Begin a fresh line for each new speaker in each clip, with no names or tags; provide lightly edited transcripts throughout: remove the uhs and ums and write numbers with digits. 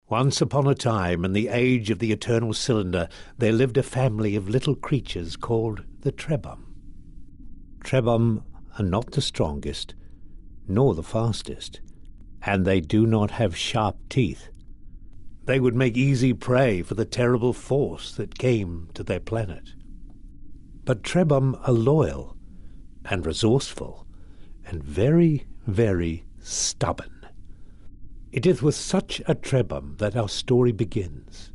Once upon a time, in the age of the eternal cylinder, there lived a family of little creatures called the Trebhum. Trebhum are not the strongest, nor the fastest, and they do not have sharp teeth. They would make easy prey for the terrible force that came to their planet. But Trebhum are loyal and resourceful and very, very stubborn. It is with such a Trebhum that our story begins.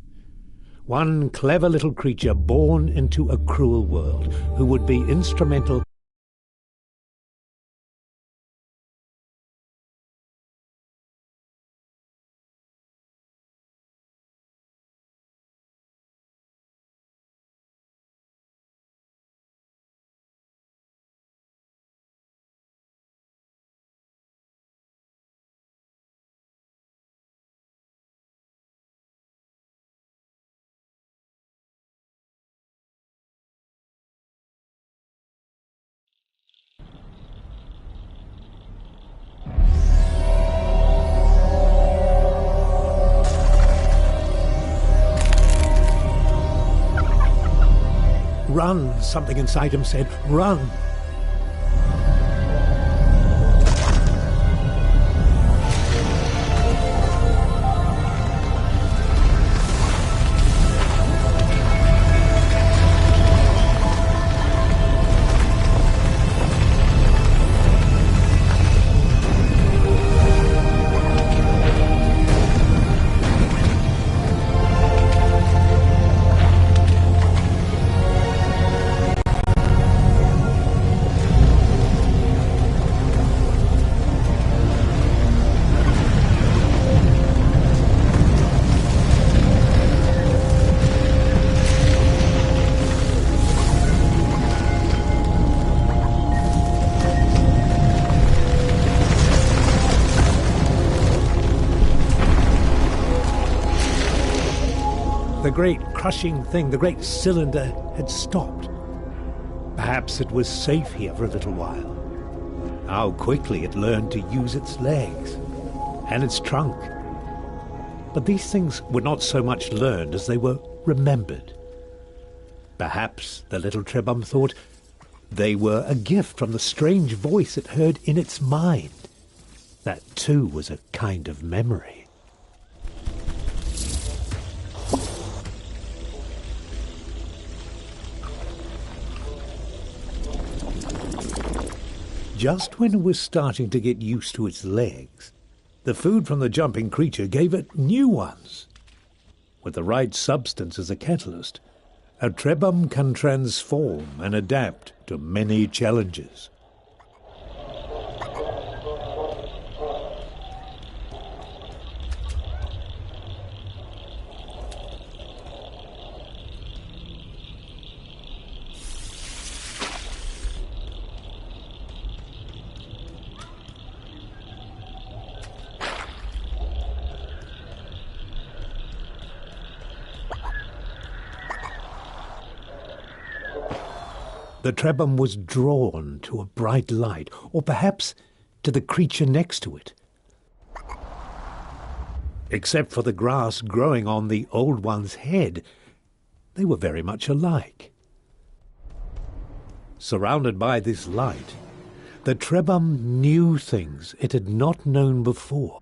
One clever little creature born into a cruel world who would be instrumental Run, something inside him said, run. The great crushing thing, the great cylinder, had stopped. Perhaps it was safe here for a little while. How quickly it learned to use its legs and its trunk. But these things were not so much learned as they were remembered. Perhaps the little Trebhum thought they were a gift from the strange voice it heard in its mind. That too was a kind of memory. Just when it was starting to get used to its legs, the food from the jumping creature gave it new ones. With the right substance as a catalyst, a Trebhum can transform and adapt to many challenges. The Trebhum was drawn to a bright light, or perhaps to the creature next to it. Except for the grass growing on the old one's head, they were very much alike. Surrounded by this light, the Trebhum knew things it had not known before.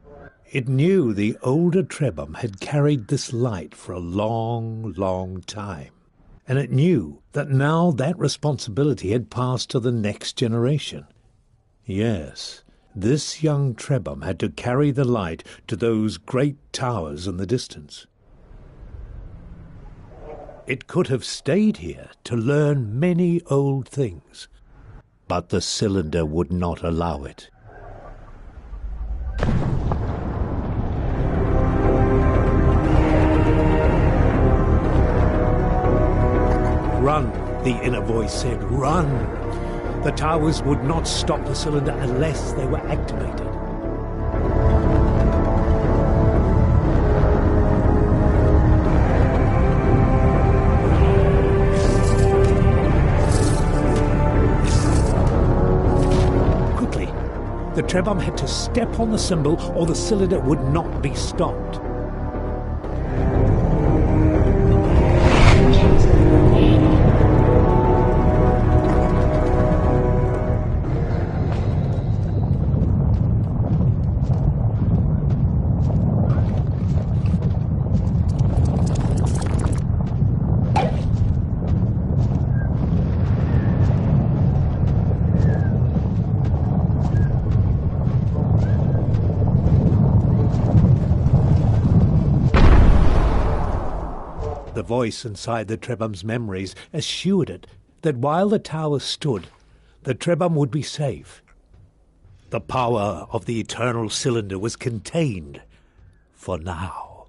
It knew the older Trebhum had carried this light for a long, long time. And it knew that now that responsibility had passed to the next generation. Yes, this young Trebhum had to carry the light to those great towers in the distance. It could have stayed here to learn many old things, but the cylinder would not allow it. Run, the inner voice said, run. The towers would not stop the cylinder unless they were activated. Trebham had to step on the symbol or the cylinder would not be stopped. The voice inside the Trebham's memories assured it that while the tower stood, the Trebham would be safe. The power of the eternal cylinder was contained for now.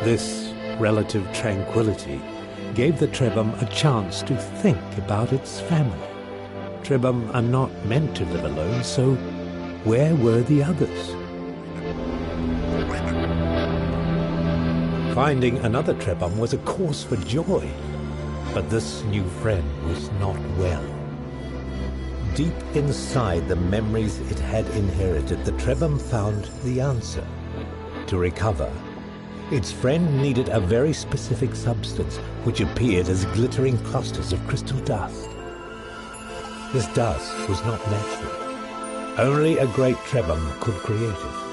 This relative tranquility gave the Trebham a chance to think about its family. Trebham are not meant to live alone, so where were the others? Finding another Trebham was a cause for joy, but this new friend was not well. Deep inside the memories it had inherited, the Trebham found the answer. To recover, its friend needed a very specific substance which appeared as glittering clusters of crystal dust. This dust was not natural. Only a great Trebham could create it.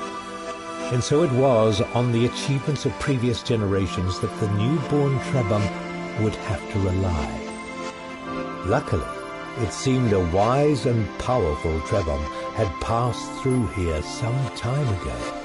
And so it was on the achievements of previous generations that the newborn Trebham would have to rely. Luckily, it seemed a wise and powerful Trebham had passed through here some time ago.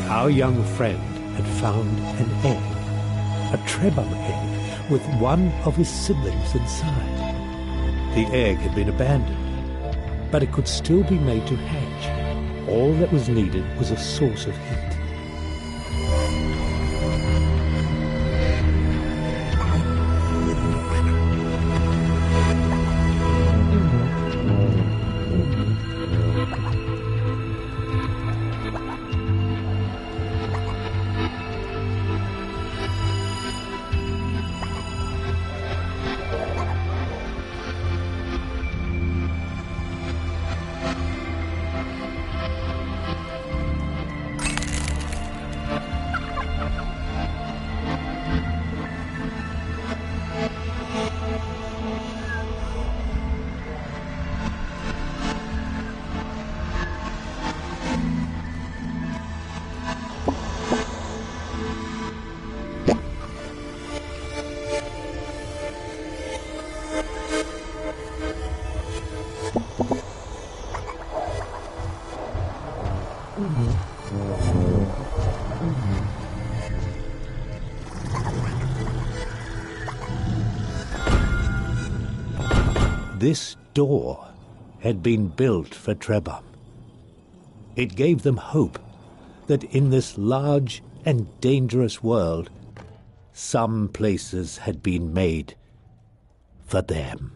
Our young friend had found an egg, a Trebham egg, with one of his siblings inside. The egg had been abandoned, but it could still be made to hatch. All that was needed was a source of heat. This door had been built for Trebham. It gave them hope that in this large and dangerous world, some places had been made for them.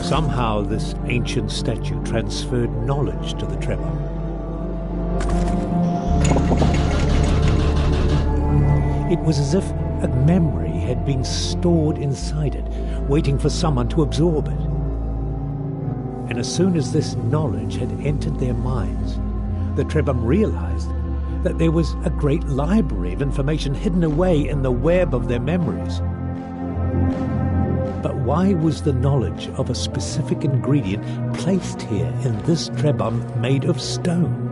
Somehow this ancient statue transferred knowledge to the Trebhum. It was as if a memory had been stored inside it, waiting for someone to absorb it. And as soon as this knowledge had entered their minds, the Trebhum realized that there was a great library of information hidden away in the web of their memories. But why was the knowledge of a specific ingredient placed here in this Trebhum made of stone?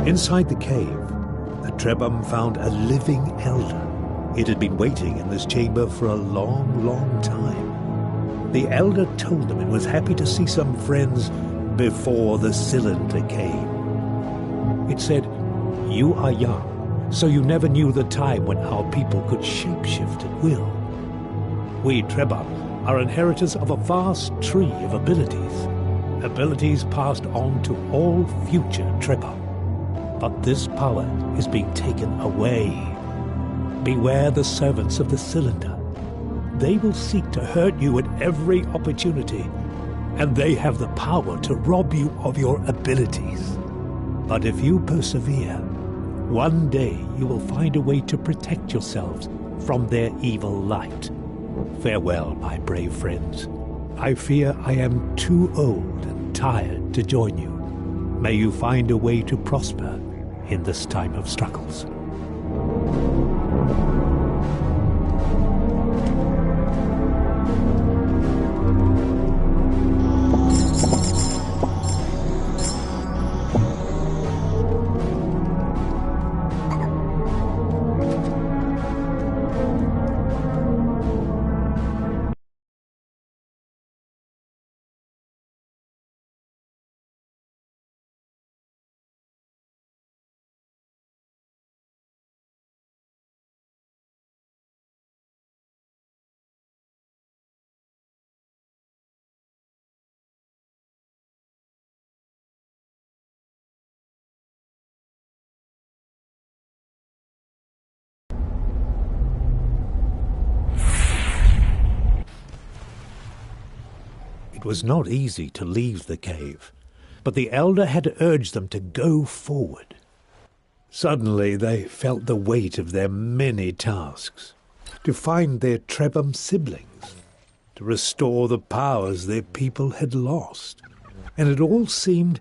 Inside the cave, the Trebhum found a living elder. It had been waiting in this chamber for a long, long time. The elder told them it was happy to see some friends before the cylinder came. It said, "You are young, so you never knew the time when our people could shapeshift at will. We Trebhum are inheritors of a vast tree of abilities passed on to all future Trebhum. But this power is being taken away. Beware the servants of the cylinder. They will seek to hurt you at every opportunity, and they have the power to rob you of your abilities. But if you persevere, one day you will find a way to protect yourselves from their evil light. Farewell, my brave friends. I fear I am too old and tired to join you. May you find a way to prosper in this time of struggles." It was not easy to leave the cave, but the elder had urged them to go forward. Suddenly they felt the weight of their many tasks, to find their Trebhum siblings, to restore the powers their people had lost, and it all seemed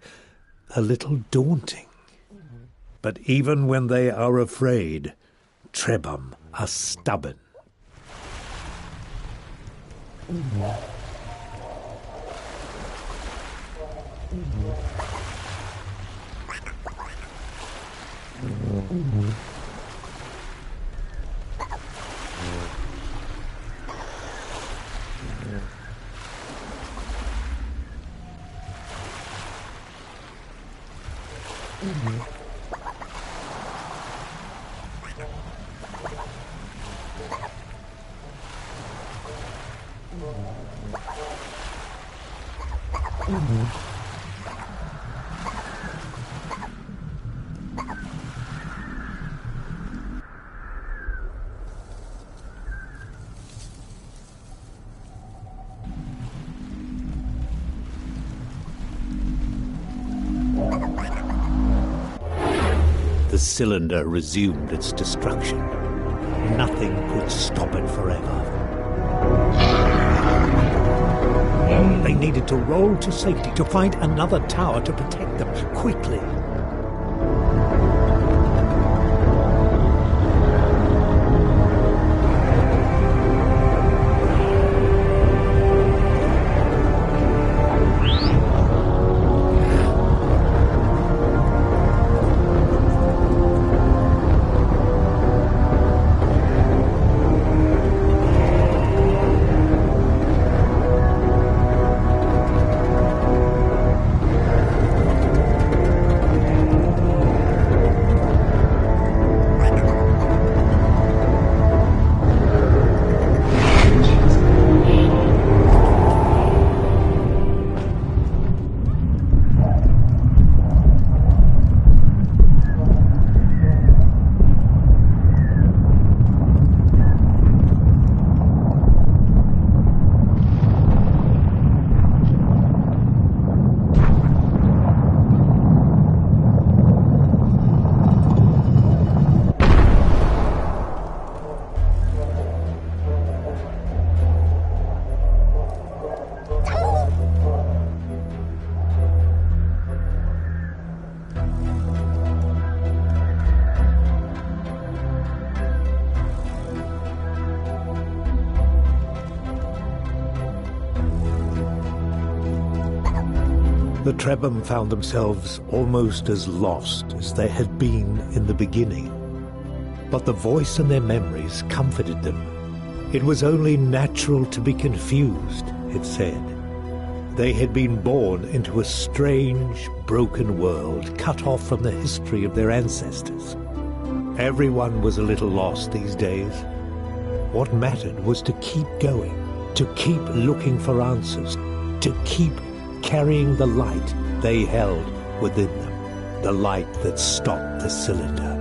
a little daunting. But even when they are afraid, Trebhum are stubborn. The cylinder resumed its destruction. Nothing could stop it forever. They needed to roll to safety, to find another tower to protect them quickly. The Trebhum found themselves almost as lost as they had been in the beginning. But the voice in their memories comforted them. It was only natural to be confused, it said. They had been born into a strange, broken world, cut off from the history of their ancestors. Everyone was a little lost these days. What mattered was to keep going, to keep looking for answers, to keep carrying the light they held within them, the light that stopped the cylinder.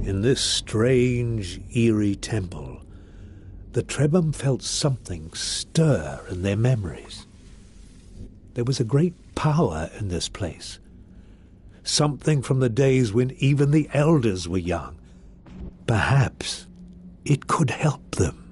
In this strange, eerie temple, the Trebhum felt something stir in their memories. There was a great power in this place, something from the days when even the elders were young. Perhaps it could help them.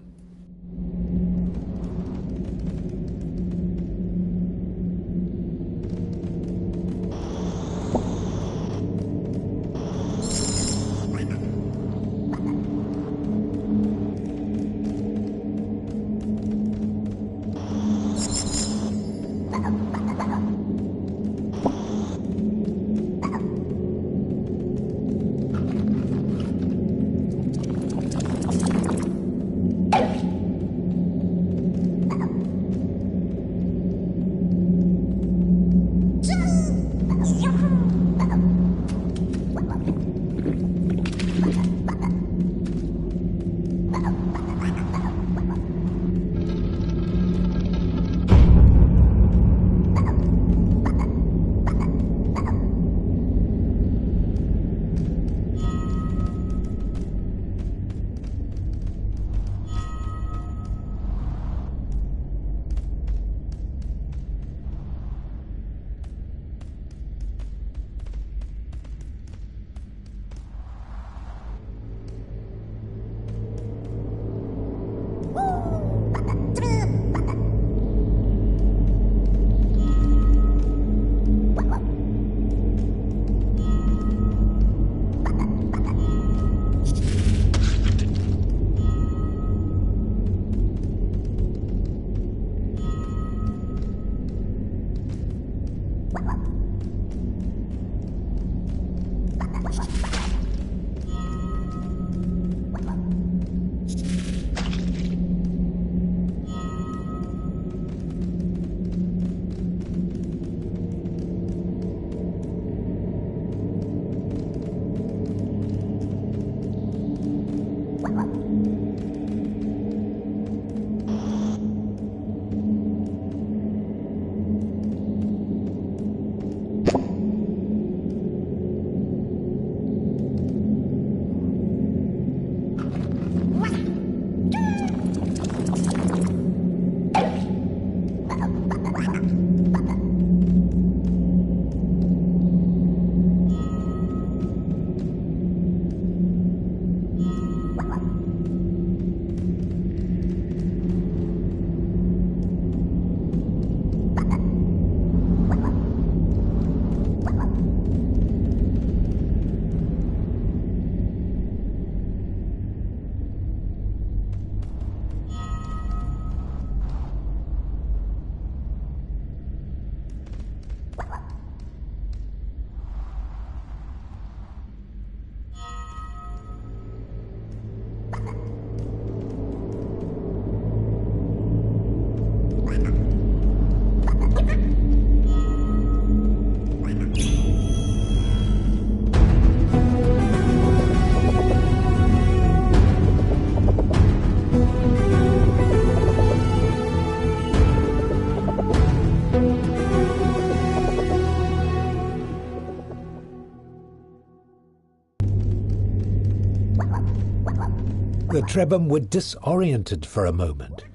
Trebham were disoriented for a moment.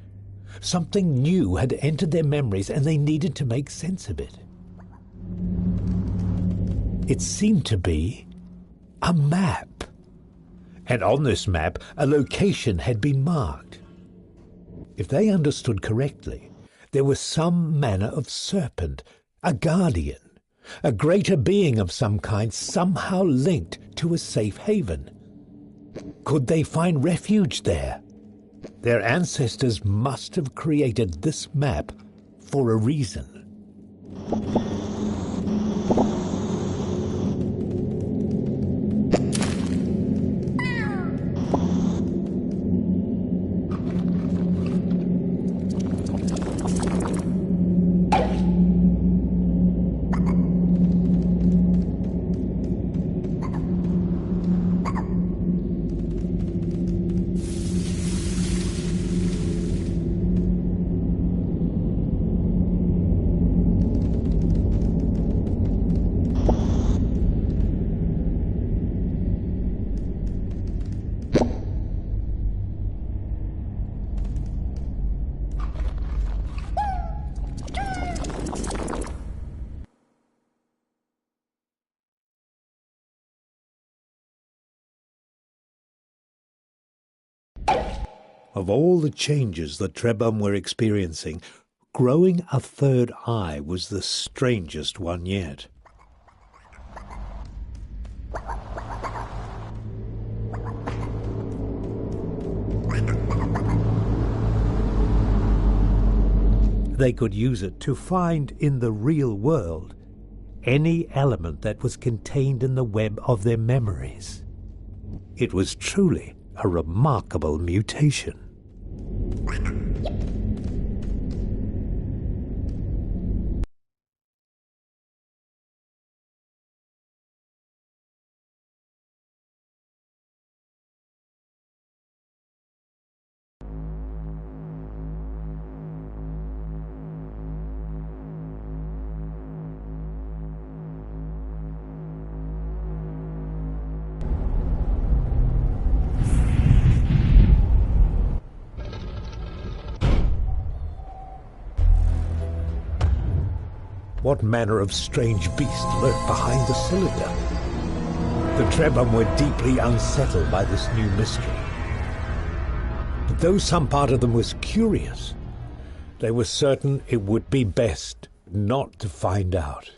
Something new had entered their memories and they needed to make sense of it. It seemed to be a map. And on this map, a location had been marked. If they understood correctly, there was some manner of serpent, a guardian, a greater being of some kind, somehow linked to a safe haven. Could they find refuge there? Their ancestors must have created this map for a reason. Of all the changes the Trebham were experiencing, growing a third eye was the strangest one yet. They could use it to find in the real world any element that was contained in the web of their memories. It was truly a remarkable mutation. What manner of strange beast lurked behind the cylinder? The Trebham were deeply unsettled by this new mystery. But though some part of them was curious, they were certain it would be best not to find out.